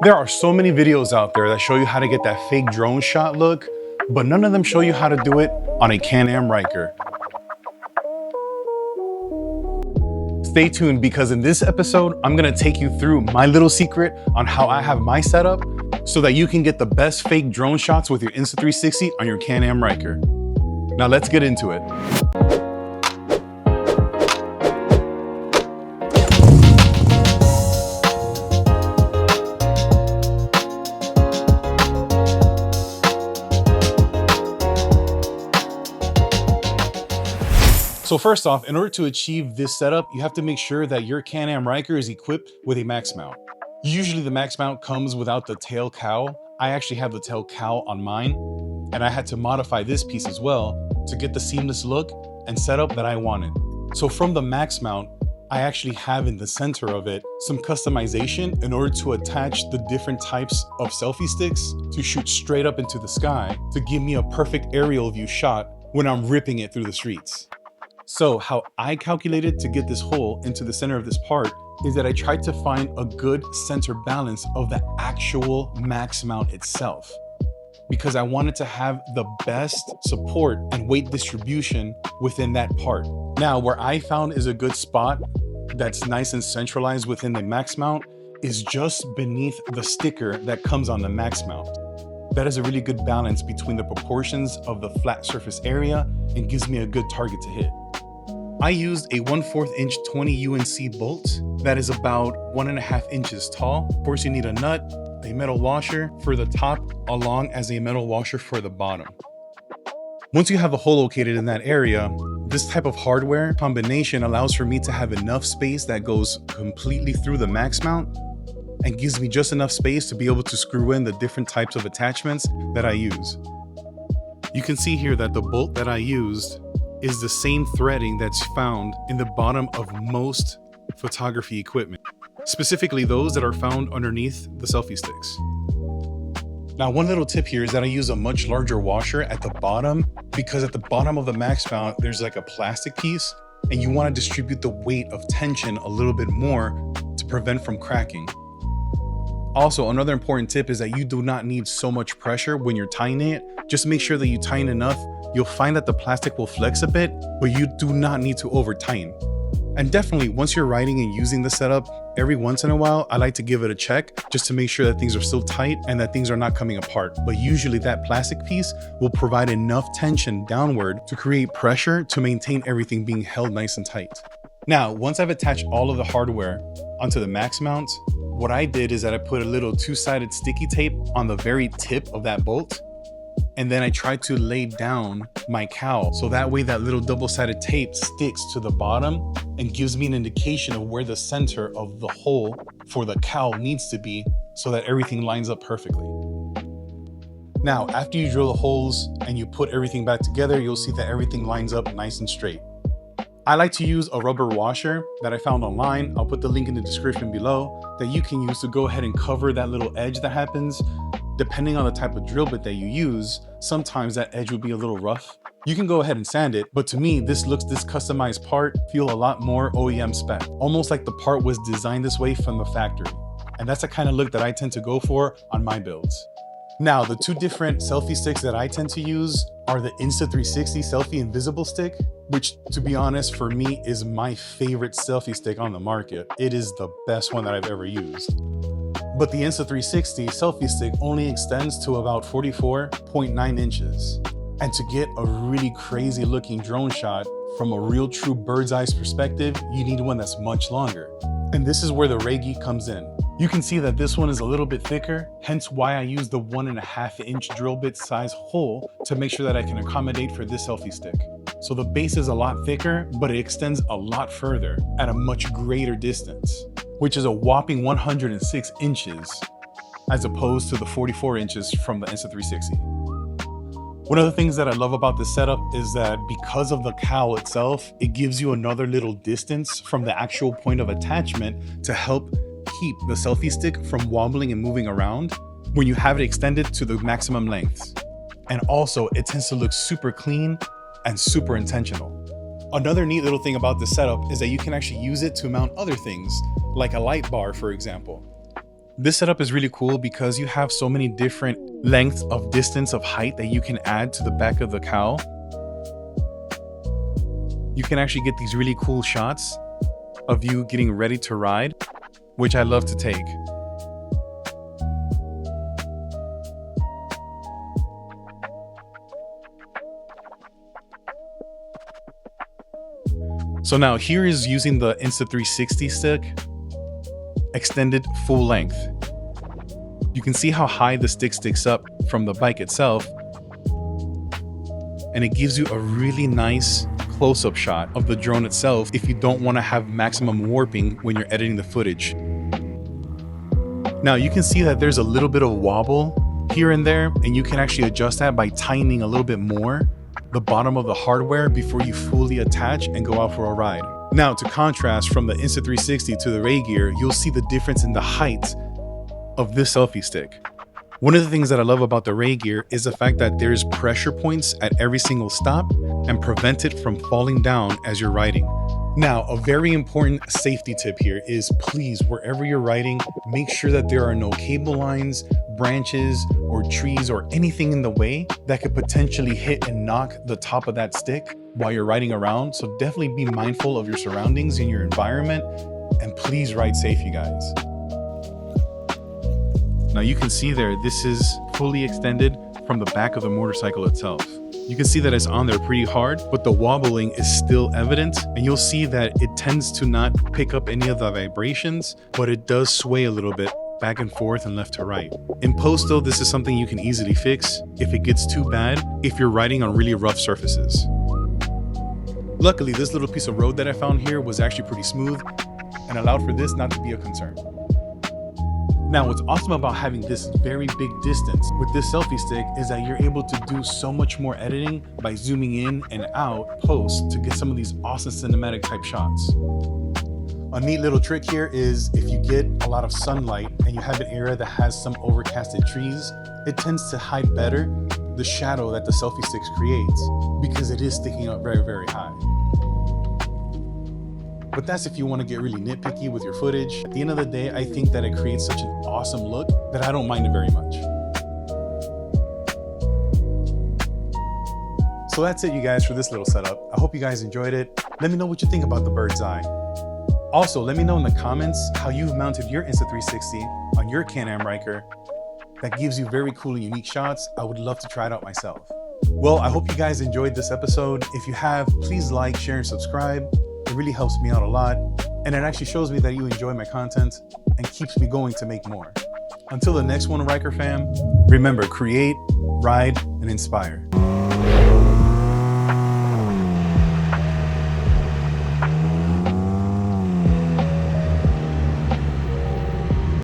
There are so many videos out there that show you how to get that fake drone shot look, but none of them show you how to do it on a Can-Am Ryker. Stay tuned, because in this episode, I'm gonna take you through my little secret on how I have my setup so that you can get the best fake drone shots with your Insta360 on your Can-Am Ryker. Now let's get into it. So first off, in order to achieve this setup, you have to make sure that your Can-Am Ryker is equipped with a max mount. Usually the max mount comes without the tail cowl. I actually have the tail cowl on mine, and I had to modify this piece as well to get the seamless look and setup that I wanted. So from the max mount, I actually have in the center of it some customization in order to attach the different types of selfie sticks to shoot straight up into the sky to give me a perfect aerial view shot when I'm ripping it through the streets. So how I calculated to get this hole into the center of this part is that I tried to find a good center balance of the actual max mount itself, because I wanted to have the best support and weight distribution within that part. Now, where I found is a good spot that's nice and centralized within the max mount is just beneath the sticker that comes on the max mount. That is a really good balance between the proportions of the flat surface area and gives me a good target to hit. I used a 1/4 inch 20 UNC bolt that is about 1.5 inches tall. Of course, you need a nut, a metal washer for the top, along as a metal washer for the bottom. Once you have the hole located in that area, this type of hardware combination allows for me to have enough space that goes completely through the max mount and gives me just enough space to be able to screw in the different types of attachments that I use. You can see here that the bolt that I used is the same threading that's found in the bottom of most photography equipment, specifically those that are found underneath the selfie sticks. Now, one little tip here is that I use a much larger washer at the bottom, because at the bottom of the max mount, there's like a plastic piece, and you want to distribute the weight of tension a little bit more to prevent from cracking. Also, another important tip is that you do not need so much pressure when you're tightening it. Just make sure that you tighten enough. You'll find that the plastic will flex a bit, but you do not need to over tighten. And definitely, once you're riding and using the setup, every once in a while, I like to give it a check just to make sure that things are still tight and that things are not coming apart. But usually that plastic piece will provide enough tension downward to create pressure to maintain everything being held nice and tight. Now, once I've attached all of the hardware onto the max mount, what I did is that I put a little two-sided sticky tape on the very tip of that bolt, and then I tried to lay down my cowl so that way that little double-sided tape sticks to the bottom and gives me an indication of where the center of the hole for the cowl needs to be so that everything lines up perfectly. Now, after you drill the holes and you put everything back together, you'll see that everything lines up nice and straight. I like to use a rubber washer that I found online. I'll put the link in the description below that you can use to go ahead and cover that little edge that happens. Depending on the type of drill bit that you use, sometimes that edge will be a little rough. You can go ahead and sand it, but to me, this customized part feel a lot more OEM spec, almost like the part was designed this way from the factory. And that's the kind of look that I tend to go for on my builds. Now, the two different selfie sticks that I tend to use are the Insta360 Selfie Invisible Stick, which, to be honest, for me is my favorite selfie stick on the market. It is the best one that I've ever used. But the Insta360 selfie stick only extends to about 44.9 inches. And to get a really crazy looking drone shot from a real true bird's eye perspective, you need one that's much longer. And this is where the Regi comes in. You can see that this one is a little bit thicker, hence why I use the 1.5 inch drill bit size hole to make sure that I can accommodate for this selfie stick. So the base is a lot thicker, but it extends a lot further at a much greater distance, which is a whopping 106 inches as opposed to the 44 inches from the Insta360. One of the things that I love about this setup is that because of the cowl itself, it gives you another little distance from the actual point of attachment to help keep the selfie stick from wobbling and moving around when you have it extended to the maximum lengths. And also, it tends to look super clean and super intentional. Another neat little thing about this setup is that you can actually use it to mount other things, like a light bar, for example. This setup is really cool because you have so many different lengths of distance of height that you can add to the back of the cowl. You can actually get these really cool shots of you getting ready to ride, which I love to take. So now here is using the Insta360 stick, extended full length. You can see how high the stick sticks up from the bike itself, and it gives you a really nice close-up shot of the drone itself if you don't want to have maximum warping when you're editing the footage. Now you can see that there's a little bit of wobble here and there, and you can actually adjust that by tightening a little bit more the bottom of the hardware before you fully attach and go out for a ride. Now, to contrast from the Insta360 to the Ray gear, you'll see the difference in the height of this selfie stick. One of the things that I love about the Ray gear is the fact that there's pressure points at every single stop and prevent it from falling down as you're riding. Now, a very important safety tip here is please, wherever you're riding, make sure that there are no cable lines, branches, or trees or anything in the way that could potentially hit and knock the top of that stick while you're riding around. So definitely be mindful of your surroundings and your environment, and please ride safe, you guys. Now you can see there, this is fully extended from the back of the motorcycle itself. You can see that it's on there pretty hard, but the wobbling is still evident, and you'll see that it tends to not pick up any of the vibrations, but it does sway a little bit back and forth and left to right. In post though, this is something you can easily fix if it gets too bad, if you're riding on really rough surfaces. Luckily, this little piece of road that I found here was actually pretty smooth and allowed for this not to be a concern. Now, what's awesome about having this very big distance with this selfie stick is that you're able to do so much more editing by zooming in and out post to get some of these awesome cinematic type shots. A neat little trick here is if you get a lot of sunlight and you have an area that has some overcasted trees, it tends to hide better the shadow that the selfie stick creates because it is sticking up very, very high. But that's if you want to get really nitpicky with your footage. At the end of the day, I think that it creates such an awesome look that I don't mind it very much. So that's it, you guys, for this little setup. I hope you guys enjoyed it. Let me know what you think about the bird's eye. Also, let me know in the comments how you've mounted your Insta360 on your Can-Am Ryker. That gives you very cool and unique shots. I would love to try it out myself. Well, I hope you guys enjoyed this episode. If you have, please like, share, and subscribe. It really helps me out a lot, and it actually shows me that you enjoy my content and keeps me going to make more. Until the next one, Ryker fam, remember, create, ride, and inspire.